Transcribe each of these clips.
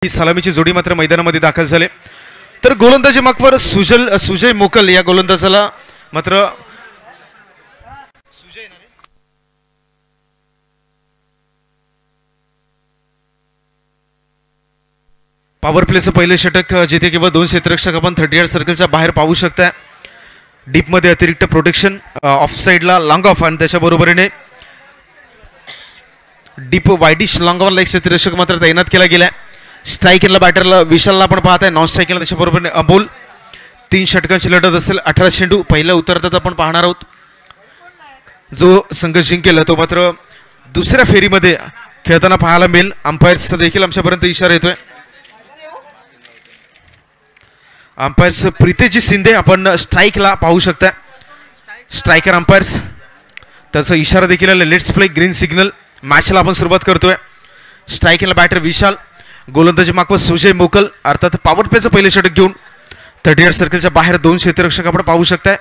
ही सलामीची जोडी मात्र मैदानामध्ये दाखल झाले. तर गोलंदाजी मार्कवर सुजय मोकल या गोलंदाजाला मात्र पॉवर प्लेचं पहिले षटक जिथे किंवा 2 क्षेत्ररक्षक आपण 30 यार्ड सर्कलच्या बाहेर पाहू शकता. डीपमध्ये अतिरिक्त प्रोटेक्शन, ऑफ साईडला लॉंग ऑफ आणि त्याच्या बरोबरीने डीप वाईडिश लॉंग ऑफ एक क्षेत्ररक्षक मात्र तैनात केला गेलाय. स्ट्राईकला बॅटरला विशालला आपण पाहताय, नॉन स्ट्राईकला त्याच्या बरोबरीने अमोल. 3 षटकांची लढत असेल. 18 चेंडू पहिल्या उतरतात आपण पाहणार आहोत. जो संघ जिंकेल तो मात्र दुसऱ्या फेरीमध्ये खेळताना पाहायला मिळेल. अंपायर्सचा देखील आमच्यापर्यंत इशारा येतोय. अंपायर्स प्रितेजी शिंदे आपण स्ट्राईकला पाहू शकता. स्ट्रायकर अंपायर्स त्याचा इशारा देखील आला. Let's play green signal. मॅचला आपण सुरुवात करतोय. स्ट्राईकला बॅटर विशाल, गोलंदाजी मार्कवर सुजय मोकल. अर्थात पॉवर प्लेचं पहिले षटक घेऊन 30 यार्ड सर्कलच्या बाहेर 2 क्षेत्ररक्षक आपण पाहू शकताय.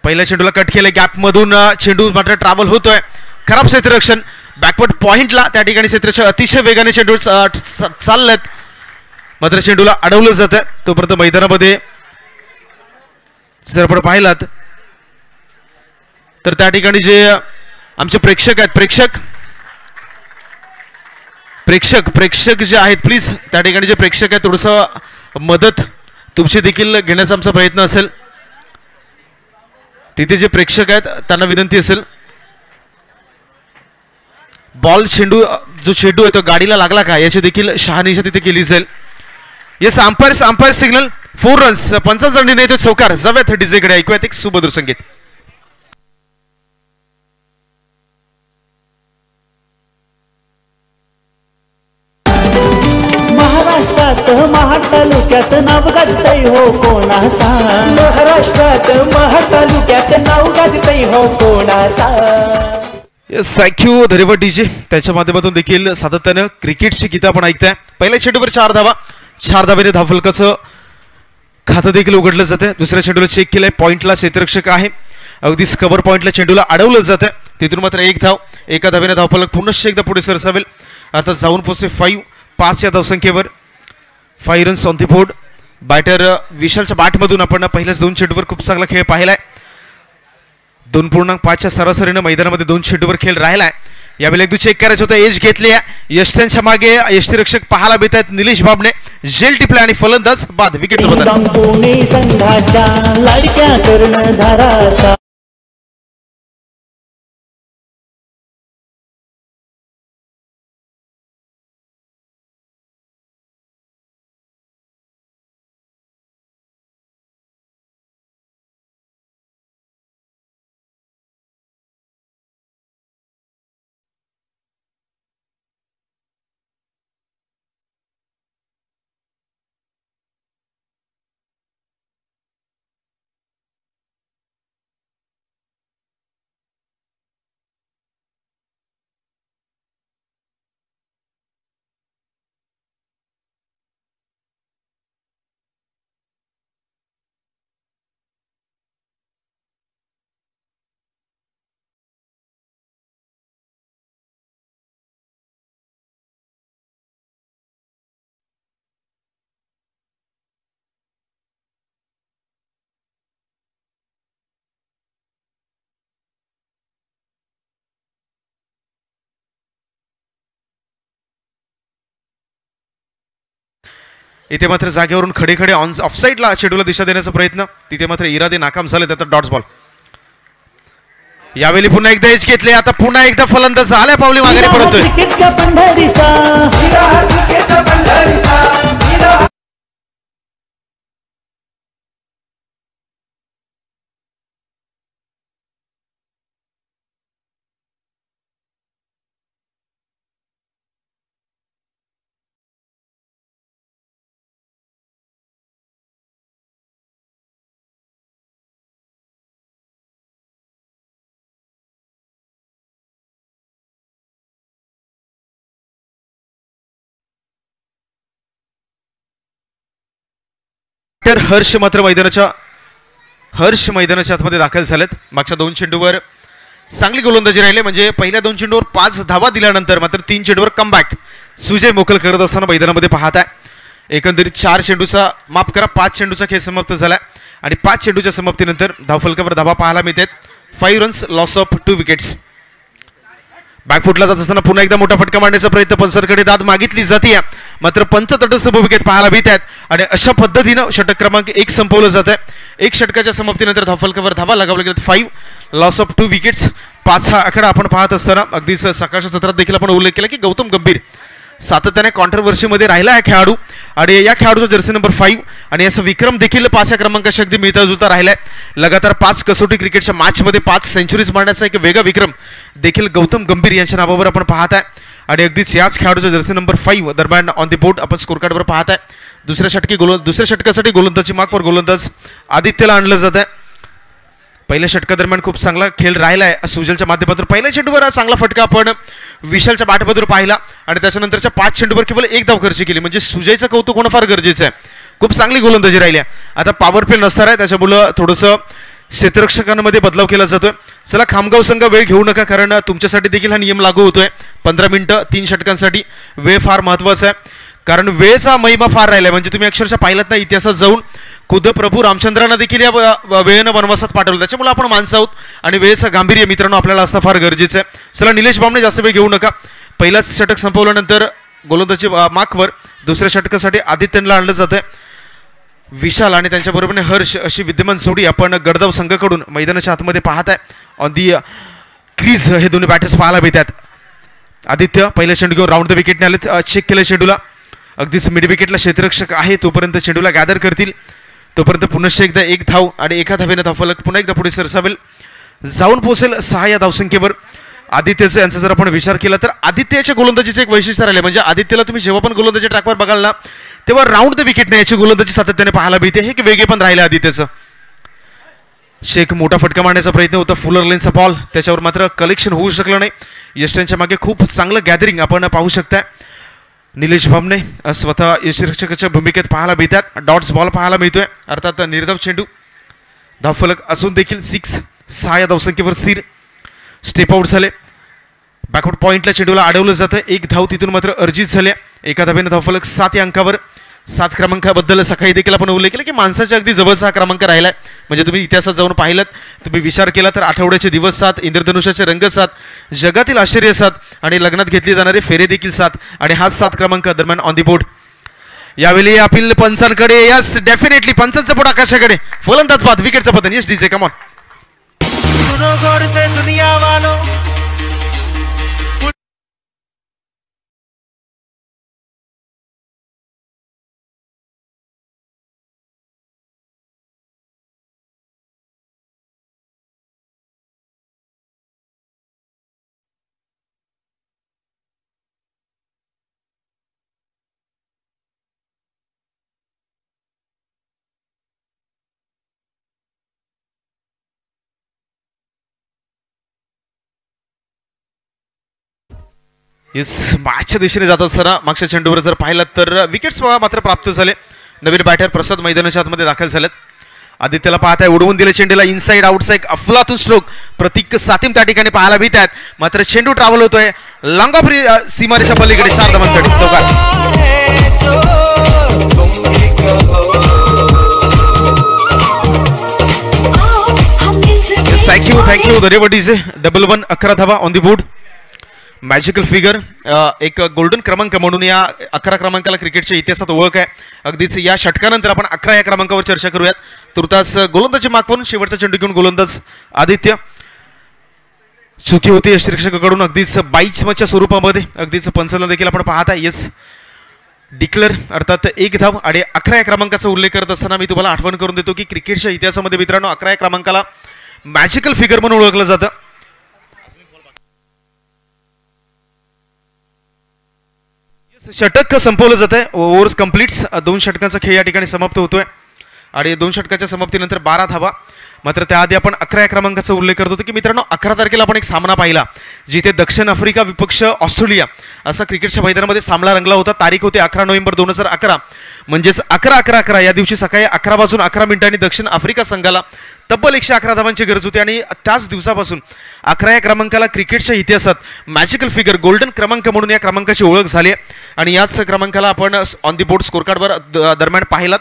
पहिल्या चेंडूला कट केलं, गॅपमधून चेंडू मात्र ट्रॅव्हल होतोय. खराब क्षेत्ररक्षण. बॅकवर्ड पॉइंटला त्या ठिकाणी क्षेत्ररक्षक अतिशय वेगाने चेंडू चाललेत, मात्र चेंडूला अडवलं जात आहे. तोपर्यंत मैदानामध्ये जर आपण पाहिलात तर त्या ठिकाणी जे आमचे प्रेक्षक आहेत, प्रेक्षक जे आहेत, प्लीज त्या ठिकाणी जे प्रेक्षक आहेत थोडंसं मदत तुमची देखील घेण्याचा आमचा प्रयत्न असेल. तिथे जे प्रेक्षक आहेत त्यांना विनंती असेल, बॉल चेंडू जो चेंडू आहे तो गाडीला लागला का याची देखील शहानिशा तिथे केली जाईल. Yes, umpire signal. 4 runs. 50 run येतो चौकार. जाऊयात डीजेकडे, ऐकूयात एक सुमधुर संगीत. महाराष्ट्रात महातालुक्यात नाव गाजतय हो कोणाचा. महाराष्ट्रात महातालुक्यात नाव गाजतय हो कोणाचा. येस, थँक्यू धन्यवाद डीजे. त्याच्या माध्यमातून देखील सातत्यानं क्रिकेटची गीतं आपण ऐकताय. पहिल्या चेंडूवर 4 धावा. 4 धावेने धावफलकाचं खातं देखील उघडलं जातं. दुसऱ्या चेंडूला चेक केलंय. पॉईंटला क्षेत्ररक्षक आहे. अगदीच कव्हर पॉईंटला चेंडूला अडवलं जातं. तिथून मात्र 1 धाव. एका धावेने धावफलक पुनश्च एकदा पुढे सरसावेल. आता जाऊन पोहोचले 5 या धावसंख्येवर. 5 runs on the board. Batter विशालच्या बॅटमधून आपण पहिल्याच 2 चेंडूवर खूप चांगला खेळ पाहिलाय. 2.5 मैदानामध्ये 2 चेंडूवर खेळ राहिलाय. यावेळी एकदा चेक करायचं होतं. एज घेतली आहे. यष्ट्यांच्या मागे यष्टीरक्षक पाहायला मिळत आहेत. निलेश बाबणे झेल टिपले आणि फलंदाज बाद. विकेट इथे मात्र जागेवरून खडे ऑफसाईडला चेंडूला दिशा देण्याचा प्रयत्न. तिथे मात्र इरादे नाकाम झाले. त्यात डॉट्स बॉल. यावेळी पुन्हा एकदा एज घेतले. आता पुन्हा एकदा फलंदाज आल्या पावली माघारी परततोय. हर्ष मात्र मैदानाच्या आतमध्ये दाखल झालेत. मागच्या 2 चेंडूवर चांगली गोलंदाजी राहिले. म्हणजे पहिल्या 2 चेंडूवर 5 धावा दिल्यानंतर मात्र 3 चेंडूवर कमबॅक. सुजय मोकल करत असताना मैदानामध्ये पाहत आहे. एकंदरीत 4 चेंडूचा माफ करा 5 चेंडूचा खेळ समाप्त झाला आणि 5 चेंडूच्या समाप्तीनंतर धावफलकावर धावा पाहायला मिळतात. 5 रन्स लॉस ऑफ 2 विकेट्स. बॅकफुटला जात असताना पुन्हा एकदा मोठा फटका मारण्याचा प्रयत्न पंचांकडे दाद मागितली जाते मात्र पंच तटस्थ भूमिकेत पाहायला मिळतात आणि अशा पद्धतीनं षटक क्रमांक 1 संपवलं जात आहे. 1 षटकाच्या समाप्तीनंतर धावफलकावर धावा लगावल्या गेल्यात 5 लॉस ऑफ 2 विकेट्स. 5 हा आकडा आपण पाहत असताना अगदीच सकाळच्या सत्रात देखील आपण उल्लेख केला की गौतम गंभीर सातत्याने कॉन्ट्रोवर्सीमध्ये राहिला आहे खेळाडू आणि या खेळाडूचा जर्सी नंबर 5 आणि असा विक्रम देखील 5 या क्रमांकाशी अगदी मिळता जुळता राहिलाय. लगातार 5 कसोटी क्रिकेटच्या मॅचमध्ये 5 सेंचुरीज मारण्याचा एक वेगळा विक्रम देखील गौतम गंभीर यांच्या नावावर आपण पाहत आहे आणि अगदीच याच खेळाडूचा जर्सी नंबर 5 दरम्यान ऑन द बोर्ड आपण स्कोर कार्डवर पाहत आहे. दुसऱ्या षटकासाठी गोलंदाजी मार्कवर गोलंदाज आदित्यला आणलं जात आहे. पहिल्या षटकादरम्यान खूप चांगला खेळ राहिला आहे सुजलच्या माध्यमातून. पहिल्या चेंडूवर चांगला फटका आपण विशालच्या बॅटमधून पाहिला आणि त्याच्यानंतरच्या 5 चेंडूवर केवळ 1 धाव खर्च केली म्हणजे सुजयचं कौतुक होणं फार गरजेचं आहे. खूप चांगली गोलंदाजी राहिली आहे. आता पॉवर प्ले नसणार आहे त्याच्यामुळं थोडंसं क्षेत्ररक्षकांमध्ये बदलाव केला जातोय. चला खामगाव संघ वेळ घेऊ नका कारण तुमच्यासाठी देखील हा नियम लागू होतोय. 15 मिनिटं 3 षटकांसाठी वेळ फार महत्वाचा आहे कारण वेळेचा महिमा फार राहिलाय. म्हणजे तुम्ही अक्षरशः पाहिलात ना इतिहासात जाऊन खुद्द प्रभू रामचंद्रांना देखील या वेळेनं वनवासात पाठवलं. त्याच्यामुळे आपण माणसं आहोत आणि वेळेचं गांभीर्य मित्रांनो आपल्याला असणं फार गरजेचं आहे. चला निलेश बामणे जास्त वेळ घेऊ नका. पहिलाच षटक संपवल्यानंतर गोलंदाजी मार्कवर दुसऱ्या षटकासाठी आदित्यनला आणलं जातं. विशाल आणि त्यांच्याबरोबरने हर्ष अशी विद्यमान जोडी आपण गडदाव संघाकडून मैदानाच्या आतमध्ये पाहत आहे. ऑन दी क्रीज हे दोन्ही बॅटर्स पाहायला मिळतात. आदित्य पहिल्या चेंडू घेऊन राऊंड द विकेटने आले. चेक केलं चेंडूला अगदीच मिड विकेटला क्षेत्ररक्षक आहे तोपर्यंत चेंडूला गॅदर करतील. तोपर्यंत पुनश्च एकदा 1 धाव आणि एका धावेनं धावफलक पुन्हा एकदा पुढे सरसावेल. जाऊन पोहोचेल 6 या धावसंख्येवर. आदित्यचं यांचा जर आपण विचार केला तर आदित्यच्या गोलंदाजीचं एक वैशिष्ट्य राहिलं म्हणजे आदित्यला तुम्ही जेव्हा पण गोलंदाजी ट्रॅकवर बघाल ना तेव्हा राऊंड द विकेटने याची गोलंदाजी सातत्याने पाहायला मिळते. हे वेगळे पण राहिलं आदित्यचं. शेख मोठा फटका मारण्याचा प्रयत्न होता फुलर लेनचा बॉल त्याच्यावर मात्र कलेक्शन होऊ शकलं नाही. यष्टांच्या मागे खूप चांगलं गॅदरिंग आपण पाहू शकता. निलेश बामणे स्वतः यष्टिरक्षकाच्या भूमिकेत पाहायला मिळतात. डॉट्स बॉल पाहायला मिळतोय अर्थात निर्धाव चेंडू. धावफलक असून देखील 6 या धावसंख्येवर स्थिर. स्टेप आउट झाले. बॅकवर्ड पॉईंटला चेंडूला अडवलं जातं. 1 धाव तिथून मात्र अर्जित झाल्या. एका धावेनं धावफलक 7 या अंकावर. 7 क्रमांकाबद्दल सकाळी देखील आपण उल्लेख केला की माणसाच्या अगदी जवळचा हा क्रमांक राहिलाय. म्हणजे तुम्ही इतिहासात जाऊन पाहिलात तुम्ही विचार केला तर आठवड्याचे दिवस 7 इंद्रधनुष्याचे रंग 7 जगातील आश्चर्य 7 आणि लग्नात घेतले जाणारे फेरे देखील 7 आणि हाच 7 क्रमांक दरम्यान ऑन दी बोर्ड. यावेळी अपील पंचांकडे यस डेफिनेटली पंचांचं बोट आकाशाकडे फलंदाज बाद विकेटचं पतन. Yes DJ come on. Yes मॅचच्या दिशेने जात असताना मागच्या चेंडूवर जर पाहिलं तर विकेट्स मात्र प्राप्त झाले. नवीन बॅटर प्रसाद मैदानाच्या आतमध्ये दाखल झालेत. आदित्यला पाहत आहे उडवून दिले चेंडूला इनसाइड आउटसाइड अफलातून स्ट्रोक. प्रतीक सातिम त्या ठिकाणी पाहायला मिळतात मात्र चेंडू ट्रॅव्हल होतोय लांगापुरी सीमारेषा पलीकडे 4 धावांसाठी चौकार. थँक्यू दरेवडीचे डबल 1 11 धावा on the board. Magical figure एक गोल्डन क्रमांक म्हणून या 11 क्रमांकाला क्रिकेटच्या इतिहासात ओळख आहे. अगदीच या षटकानंतर आपण 11 या क्रमांकावर चर्चा करूयात. तुर्तास गोलंदाजी मागवून शेवटचा चेंडू घेऊन गोलंदाज आदित्य. चुकी होती यष्टिरक्षकाकडून अगदीच 22 स्वरूपामध्ये. अगदीच पंचाला देखील आपण पाहत आहे. येस डिक्लेअर अर्थात 1 धाव आणि 11 या क्रमांकाचा उल्लेख करत असताना मी तुम्हाला आठवण करून देतो की क्रिकेटच्या इतिहासामध्ये मित्रांनो 11 या क्रमांकाला मॅजिकल फिगर म्हणून ओळखलं जातं. षटक संपवलं जात आहे. ओव्हर्स कंप्लीट्स 2 षटकांचा खेळ या ठिकाणी समाप्त होतोय आणि 2 षटकाच्या समाप्तीनंतर 12 धावा मात्र त्याआधी आपण 11 क्रमांकाचा उल्लेख करत होतो की मित्रांनो 11 तारखेला आपण एक सामना पाहिला जिथे दक्षिण आफ्रिका विपक्ष ऑस्ट्रेलिया असा क्रिकेटच्या मैदानामध्ये सामना रंगला होता. तारीख होती 11 नोव्हेंबर 2011 म्हणजेच 11-11-11 या दिवशी सकाळी 11 वाजून 11 मिनिटांनी दक्षिण आफ्रिका संघाला तब्बल 111 धावांची गरज होती आणि त्याच दिवसापासून 11 या क्रमांकाला क्रिकेटच्या इतिहासात मॅजिकल फिगर गोल्डन क्रमांक म्हणून या क्रमांकाची ओळख झाली आणि याच क्रमांकाला आपण ऑन दी बोर्ड स्कोर कार्डवर दरम्यान पाहिलात.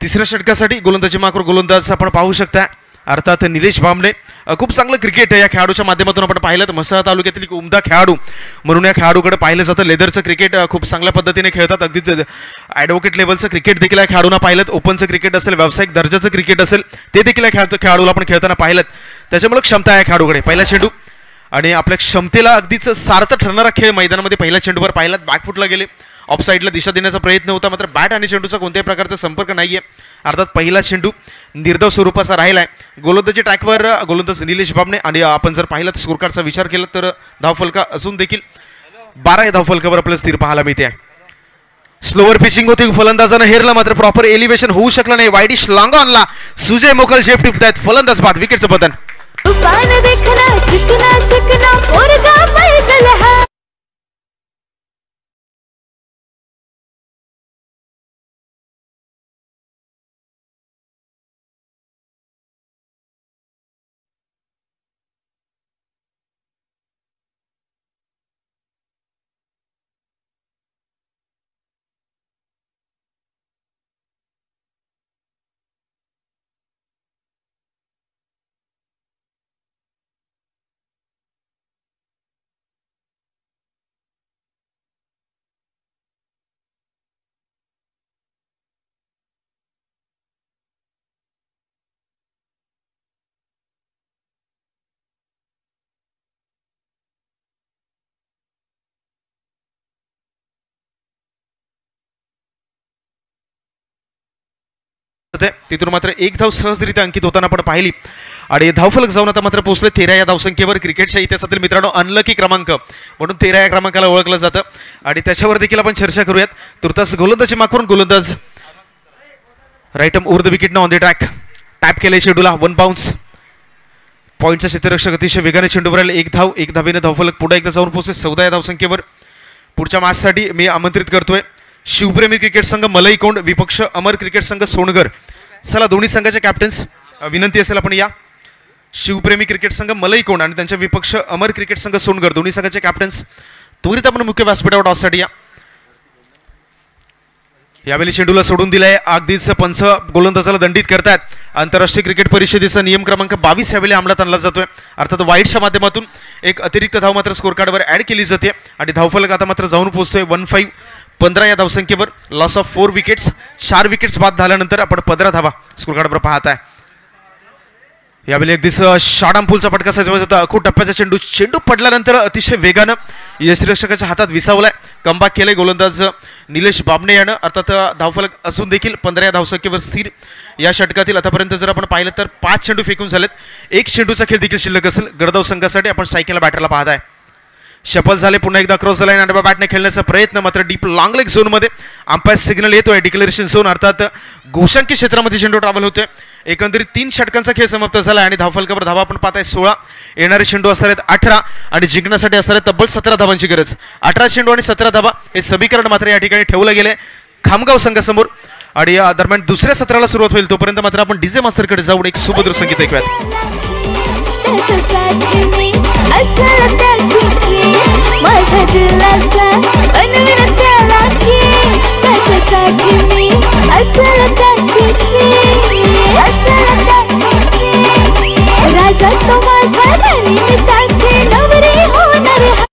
तिसऱ्या षटकासाठी गोलंदाजी मार्कवर गोलंदाज आपण पाहू शकता अर्थात निलेश बामणे. खूप चांगलं क्रिकेट या खेळाडूच्या माध्यमातून आपण पाहिलं. म्हसळा तालुक्यातील एक उमदा खेळाडू म्हणून या खेळाडूकडे पाहिलं जातं. लेदरचं क्रिकेट खूप चांगल्या पद्धतीने खेळतात. अगदीच ॲडव्होकेट लेवलचं क्रिकेट देखील या खेळाडूंना पाहिलं. ओपनचं क्रिकेट असेल व्यावसायिक दर्जाचं क्रिकेट असेल ते देखील या खेळाडूला आपण खेळताना पाहिलं. त्याच्यामुळे क्षमता आहे या खेळाडूकडे. पहिला चेंडू आणि आपल्या क्षमतेला अगदीच सार्थ ठरणारा खेळ मैदानामध्ये पहिल्या चेंडूवर पाहिलात. बॅकफुटला गेले, ऑफ साईडला दिशा देण्याचा प्रयत्न होता मात्र बॅट आणि चेंडूचा कोणत्याही प्रकारचा संपर्क नाहीये. अर्थात पहिला चेंडू निर्धाव स्वरूपाचा राहिलाय. गोलंदाजी ट्रॅकवर गोलंदाज निलेश बामणे आणि आपण जर पाहिलं तर स्कोर कार्डचा विचार केला तर धावफलका असून देखील 12 या धावफलकावर आपल्याला स्थिर पाहायला मिळते. स्लोवर पिचिंग होती, फलंदाजानं हेरला मात्र प्रॉपर एलिव्हेशन होऊ शकलं नाही. वाईडिश लॉंग ऑनला सुजय मोकल झेप टिपतायत. फलंदाज बाद, विकेटचं पतन. तिथून मात्र एक धाव सहजरित्या अंकित होताना आपण पाहिली आणि धावफलक जाऊन आता मात्र पोहोचले 13 या धावसंख्येवर. क्रिकेटच्या इतिहासातील मित्रांनो अनलकी क्रमांक म्हणून 13 या क्रमांकाला ओळखलं जातं आणि त्याच्यावर देखील आपण चर्चा करूयात. तुर्तास गोलंदाजी मागून गोलंदाज right over the wicket on the track tap केले चेंडूला. 1 बाउन्स. पॉईंटचा क्षेत्ररक्षक अतिशय वेगाने चेंडूवर आले. एक धाव, एक धावेने धावफलक पुढे एकदा जाऊन पोहोचले 14 या धावसंख्येवर. पुढच्या मॅचसाठी मी आमंत्रित करतोय शिवप्रेमी क्रिकेट संघ मलई कोंड विपक्ष अमर क्रिकेट संघ सोनगर. चला दोन्ही संघाचे कॅप्टन्स विनंती असेल आपण या. शिवप्रेमी क्रिकेट संघ मलई कोंड आणि त्यांच्या विपक्ष अमर क्रिकेट संघ सोनगर दोन्ही संघाचे कॅप्टन्स त्वरित आपण मुख्य व्यासपीठावर टॉससाठी या. यावेळी चेंडूला सोडून दिलाय. अगदीच पंच गोलंदाजाला दंडित करतात. आंतरराष्ट्रीय क्रिकेट परिषदेचा नियम क्रमांक 22 यावेळी अंमलात आणला जातोय. अर्थात वाईडच्या माध्यमातून एक अतिरिक्त धाव मात्र स्कोर कार्डवर ऍड केली जाते आणि धावफलक आता मात्र जाऊन पोहोचतोय 15. 15 या धावसंख्येवर. Loss of 4 wickets. 4 विकेट्स बाद झाल्यानंतर आपण 15 धावा स्कोर कार्डवर पाहत आहे. यावेळी अगदीच शॉर्ट आर्म पुलचा फटका सजवत होता. अखूट टप्प्याचा चेंडू पडल्यानंतर अतिशय वेगानं यष्टिरक्षकाच्या हातात विसावलाय. कमबॅक केले गोलंदाज निलेश बामणे यानं. अर्थात धावफलक असून देखील 15 या धावसंख्येवर स्थिर. या षटकातील आतापर्यंत जर आपण पाहिलं तर 5 चेंडू फेकून झालेत. एक चेंडूचा खेळ देखील शिल्लक असेल. गडदाव संघासाठी आपण सायकलला बॅटरला पाहत आहे. शफल झाले, पुन्हा एकदा क्रॉस झाला आणि बॅटने खेळण्याचा प्रयत्न मात्र डीप लॉंग लेग झोनमध्ये अंपायर सिग्नल येतोय. डिक्लेरेशन झोन अर्थात घोषांकी क्षेत्रामध्ये चेंडू ट्रॅव्हल होतोय. एकंदरीत 3 षटकांचा खेळ समाप्त झाला आणि धावफलकावर धावा आपण पाहताय 16. येणारे चेंडू असणार आहेत 18 आणि जिंकण्यासाठी असणार आहे तब्बल 17 धावांची गरज. 18 चेंडू आणि 17 धावा हे समीकरण मात्र या ठिकाणी ठेवलं गेले खामगाव संघासमोर आणि या दरम्यान दुसऱ्या सत्राला सुरुवात होईल. तोपर्यंत मात्र आपण डीजे मास्टरकडे जाऊन एक सुभद्र संगीत ऐकूयात. माझ्या दिलाचा बनविन त्याला की त्याच्यासाठी मी असल त्याची राजा तो माझा धनी त्याची नवरी होणार.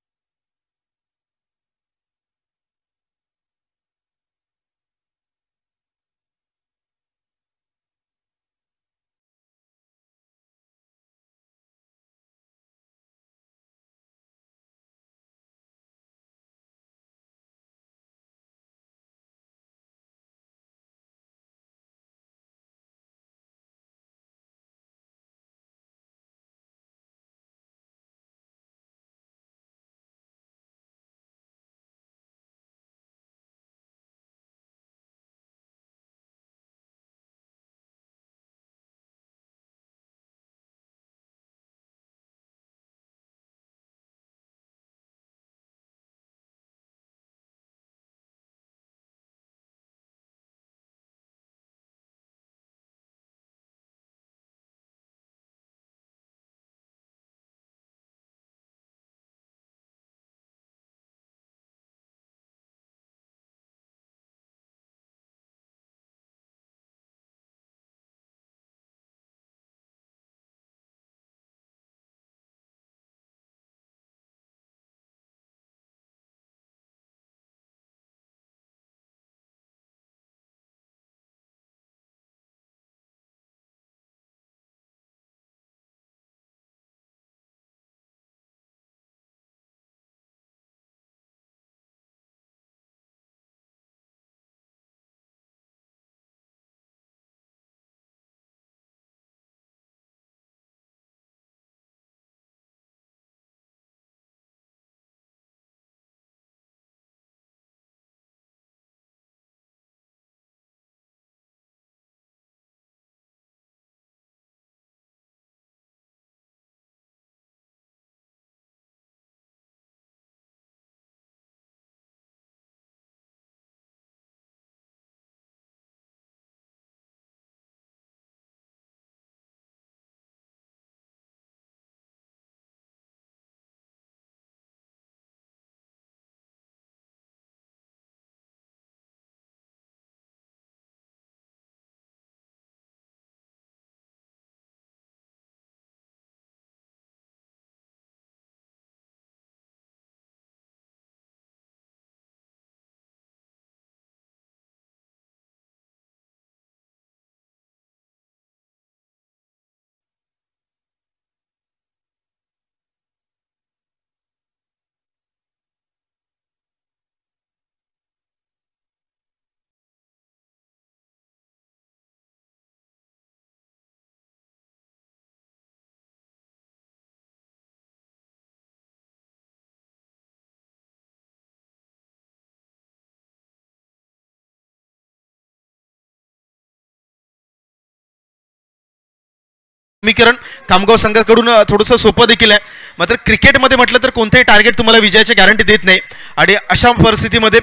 समीकरण खामगाव संघाकडून थोडंसं सोपं देखील आहे. मात्र क्रिकेटमध्ये म्हटलं तर कोणतेही टार्गेट तुम्हाला विजयाची गॅरंटी देत नाही आणि अशा परिस्थितीमध्ये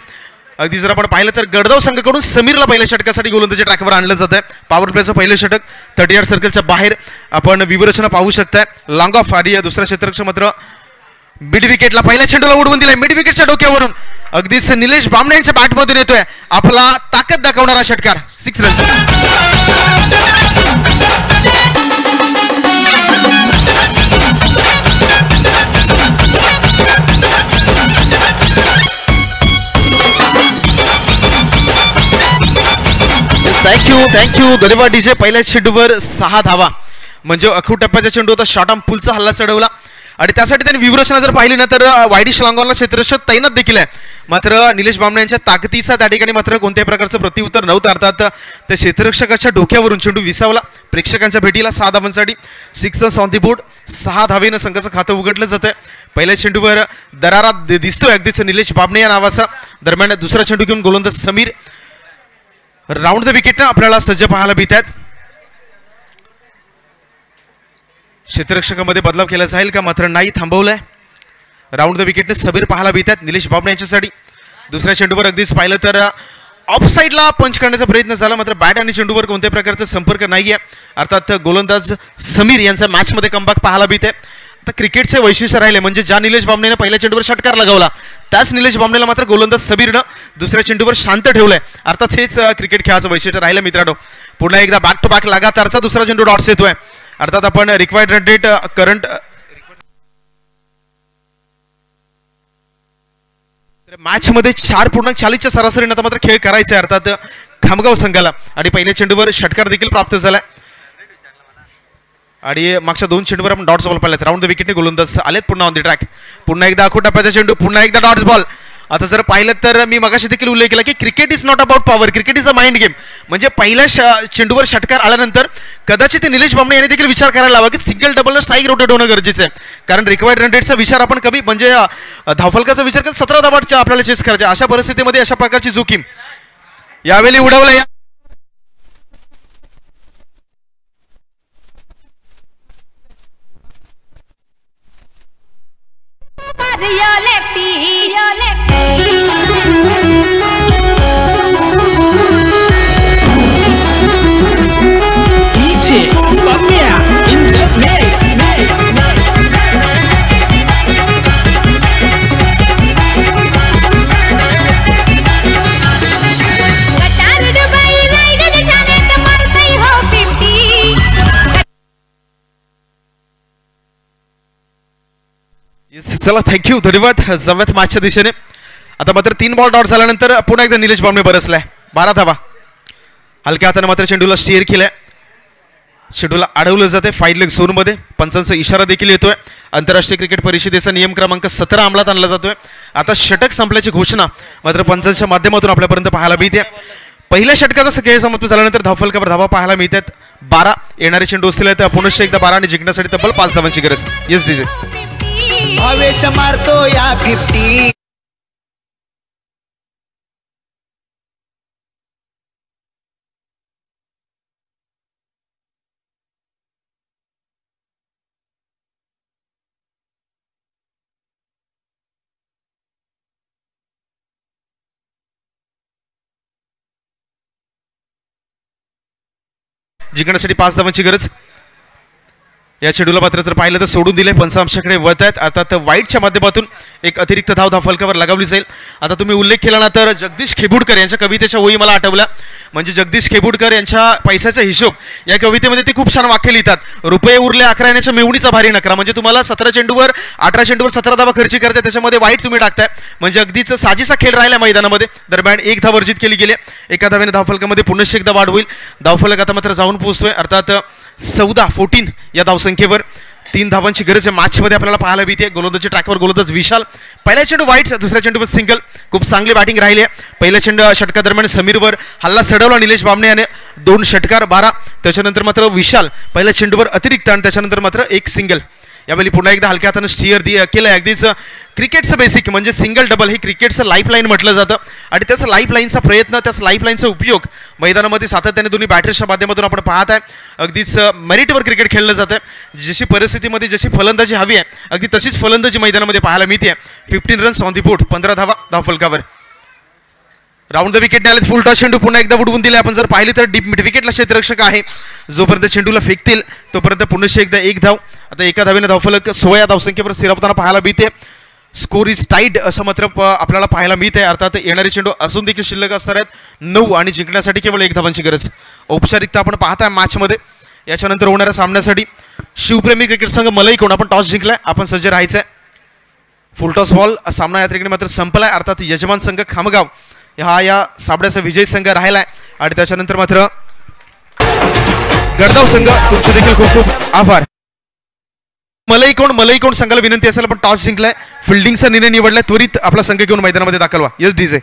अगदी जर आपण पाहिलं तर गडगाव संघाकडून समीरला पहिल्या षटकासाठी गोलंदाजी ट्रॅकवर आणलं जात आहे. पॉवर प्लेचं पहिलं षटक 30 यार्ड सर्कलच्या बाहेर आपण विवरचना पाहू शकताय. लॉंग ऑफ आणि दुसऱ्या क्षेत्ररक्षक मात्र मिड विकेटला पहिल्या चेंडूला उडवून दिलाय. मिड विकेटच्या डोक्यावरून अगदीच निलेश बामणे यांच्या बॅटमधून येतोय आपला ताकद दाखवणारा षटकार 6 रन्स. थँक्यू धन्यवाद डीजे. पहिल्या चेंडूवर 6 धावा म्हणजे अखूट टप्प्याचा चेंडू होता. शॉर्ट आर्म पुलचा हल्ला चढवला आणि त्यासाठी त्यांनी विवरचना जर पाहिली ना तर वायडिश लांगॉनला क्षेत्ररक्षक तैनात देखील आहे. मात्र निलेश बामणे यांच्या ताकदीचा त्या ठिकाणी मात्र कोणत्याही प्रकारचं प्रत्युत्तर नव्हतं. अर्थात त्या क्षेत्ररक्षकाच्या डोक्यावरून चेंडू विसावला. प्रेक्षकांच्या भेटीला 6 धावांसाठी 6 रन्स ऑन दी बोर्ड. 6 धावेनं संघाचं खातं उघडलं जातंय. पहिल्या चेंडूवर दरारा दिसतोय अगदीच निलेश बामणे या नावाचा. दरम्यान दुसरा चेंडू घेऊन गोलंदाज समीर राऊंड द विकेटनं आपल्याला सज्ज पाहायला मिळत आहेत. क्षेत्ररक्षकामध्ये बदलाव केला जाईल का मात्र नाही, थांबवलाय. राऊंड द विकेटने समीर पाहायला मिळतात निलेश बामणे यांच्यासाठी. दुसऱ्या चेंडूवर अगदीच पाहिलं तर ऑफ साईडला पंच करण्याचा प्रयत्न झाला मात्र बॅट आणि चेंडूवर कोणत्याही प्रकारचा संपर्क नाहीये. अर्थात गोलंदाज समीर यांचा मॅचमध्ये कमबॅक पाहायला मिळते. आता क्रिकेटचे वैशिष्ट्य राहिले म्हणजे ज्या निलेश बामणेने पहिल्या चेंडूवर षटकार लगावला त्याच निलेश बामणेला मात्र गोलंदाज समीरनं दुसऱ्या चेंडूवर शांत ठेवलंय. अर्थात हेच क्रिकेट खेळाचं वैशिष्ट्य राहिलं मित्रांनो. पुन्हा एकदा बॅक टू बॅक लगातारचा दुसरा चेंडू डॉट्स येतोय. अर्थात आपण required run rate current match मध्ये 4.40च्या सरासरीनं आता मात्र खेळ करायचा आहे अर्थात खामगाव संघाला. आणि पहिल्या चेंडूवर षटकार देखील प्राप्त झालाय आणि मागच्या 2 चेंडूवर आपण डॉट्स बॉल पाहिलेत. राऊंड द विकेटने गोलंदाज आलेत पुन्हा ऑन द ट्रॅक. पुन्हा एकदा अखूट टप्प्याचा चेंडू, पुन्हा एकदा डॉट्स बॉल. आता जर पाहिलं तर मी मगाशी देखील उल्लेख केला की cricket is not about power, cricket is a mind game. म्हणजे पहिल्या चेंडूवर षटकार आल्यानंतर कदाचित निलेश बामणे यांनी देखील विचार करायला हवा की सिंगल डबल स्ट्राईक रोटेट होणं गरजेचं आहे. कारण रिक्वायर्ड रन रेटचा विचार आपण कमी म्हणजे धावफलकाचा विचार करत 17 धावांच्या आपल्याला चेस करायचे. अशा परिस्थितीमध्ये अशा प्रकारची जोखीम यावेळी उडवलं. चला थँक्यू धन्यवाद. जवळ मॅचच्या दिशेने आता मात्र 3 बॉल डॉट झाल्यानंतर पुन्हा एकदा निलेश बामणे बरसलाय. 12 धावा. हलक्या हाताने मात्र चेंडूला स्टीअर केलाय. चेंडूला अडवलं जाते 5 लेग झोनमध्ये. पंचांचा इशारा देखील येतोय. आंतरराष्ट्रीय क्रिकेट परिषदेचा नियम क्रमांक 17 अंमलात आणला जातोय. आता षटक संपल्याची घोषणा मात्र पंचांच्या माध्यमातून आपल्यापर्यंत पाहायला मिळते. पहिल्या षटकाचा खेळ समाप्त झाल्यानंतर धावफलकावर धावा पाहायला मिळतात 12. येणारे चेंडू असतील तर पुनश्च एकदा 12 आणि जिंकण्यासाठी तब्बल 5 धावांची गरज. Yes DJ. आवेश मारतो या 50. जिंकण्यासाठी 5 धावांची गरज. या चेंडूला मात्र जर पाहिलं तर सोडून दिले. पंचांशाकडे वळत आहेत. आता वाईटच्या माध्यमातून एक अतिरिक्त धाव धावफलकावर लगावली जाईल. आता तुम्ही उल्लेख केला ना तर जगदीश खेबुडकर यांच्या कवितेच्या ओळी मला आठवल्या. म्हणजे जगदीश खेबुडकर यांच्या पैशाचा हिशोब या कवितेमध्ये ते खूप छान वाक्य लिहितात. रुपये उरले 11 येण्याच्या मेवणीचा भारी नकरा. म्हणजे तुम्हाला 17 चेंडूवर 18 चेंडूवर 17 धावा खर्च करताय त्याच्यामध्ये वाईट तुम्ही टाकताय. म्हणजे अगदीच साजेसा खेळ राहिला मैदानामध्ये. दरम्यान 1 धाव अर्जित केली गेली. एका धावेने धावफलकामध्ये पुनश्च एकदा वाढ होईल. धावफलक आता मात्र जाऊन पोहोचतोय अर्थात 14 या धावसंख्येवर. 3 धावांची गरज आहे मॅचमध्ये आपल्याला पाहायला मिळते. गोलंदाजी ट्रॅकवर गोलंदाज विशाल. पहिल्या चेंडू वाईट, दुसऱ्या चेंडूवर सिंगल. खूप चांगली बॅटिंग राहिली आहे. पहिल्या षटका दरम्यान समीरवर हल्ला चढवला निलेश बामणे याने. 2 षटकार 12. त्याच्यानंतर मात्र विशाल पहिल्या चेंडूवर अतिरिक्त आणि त्याच्यानंतर मात्र 1 सिंगल. यावेळी पुन्हा एकदा हलक्या हातानं स्टिअर केलं. अगदीच क्रिकेटचं बेसिक म्हणजे सिंगल डबल हे क्रिकेटचं लाईफलाईन म्हटलं जातं आणि त्याचं लाईफलाईनचा प्रयत्न, त्याच लाईफलाईनचा उपयोग मैदानामध्ये सातत्याने दोन्ही बॅटर्सच्या माध्यमातून आपण पाहत आहे. अगदीच मेरिटवर क्रिकेट खेळलं जातं. जशी परिस्थितीमध्ये जशी फलंदाजी हवी आहे अगदी तशीच फलंदाजी मैदानामध्ये पाहायला मिळते. 15 रन्स ऑन दी बोर्ड, 15 धावा धावफलकावर. राऊंड द विकेटने आले. फुल टॉस चेंडू पुन्हा एकदा उडवून दिले. आपण जर पाहिली तर डीप मिड विकेटला क्षेत्ररक्षक आहे. जोपर्यंत चेंडूला फेकतील तोपर्यंत पुन्हा एकदा एक धाव. आता एका धावेने धावफलक 16 धावसंख्येवर स्थिरावताना पाहायला मिळते. स्कोर इज टाईट असं मात्र आपल्याला पाहायला मिळते. अर्थात येणारे चेंडू असून देखील शिल्लक असणार आहेत 9 आणि जिंकण्यासाठी केवळ 1 धावांची गरज. औपचारिकता आपण पाहताय मॅचमध्ये. याच्यानंतर होणाऱ्या सामन्यासाठी शिवप्रेमी क्रिकेट संघ मलई कोण आपण टॉस जिंकलाय, आपण सज्ज राहायचंय. फुल टॉस बॉल सामना या ठिकाणी मात्र संपलाय. अर्थात यजमान संघ खामगाव हा या सामन्याचा विजयी संघ राहिलाय आणि त्याच्यानंतर मात्र गडगाव संघ तुमचे देखील खूप खूप आभार. मलई कोण संघाला विनंती असेल आपण टॉस जिंकलाय, फिल्डिंगचा निर्णय निवडलाय, त्वरित आपला संघ घेऊन मैदानामध्ये दाखल व्हा. Yes DJ.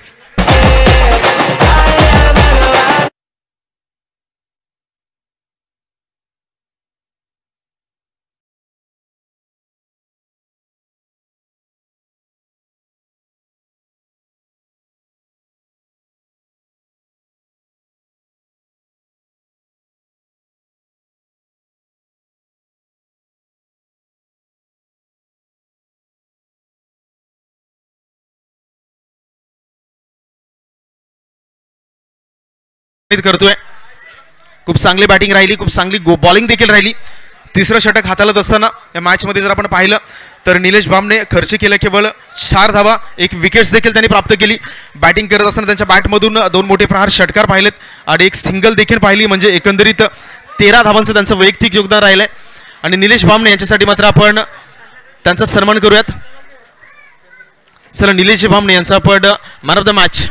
करतोय. खूप चांगली बॅटिंग राहिली, खूप चांगली बॉलिंग देखील राहिली. तिसरं षटक हाताळत असताना या मॅचमध्ये जर आपण पाहिलं तर निलेश बामने खर्च केला केवळ 4 धावा, 1 विकेट्स देखील त्यांनी प्राप्त केली. बॅटिंग करत असताना त्यांच्या बॅटमधून 2 मोठे प्रहार षटकार पाहिलेत आणि 1 सिंगल देखील पाहिली. म्हणजे एकंदरीत 13 धावांचं त्यांचं वैयक्तिक योगदान राहिलंय आणि निलेश बामने यांच्यासाठी मात्र आपण त्यांचा सन्मान करूयात. सर निलेश बामने यांचा आपण मॅन ऑफ द मॅच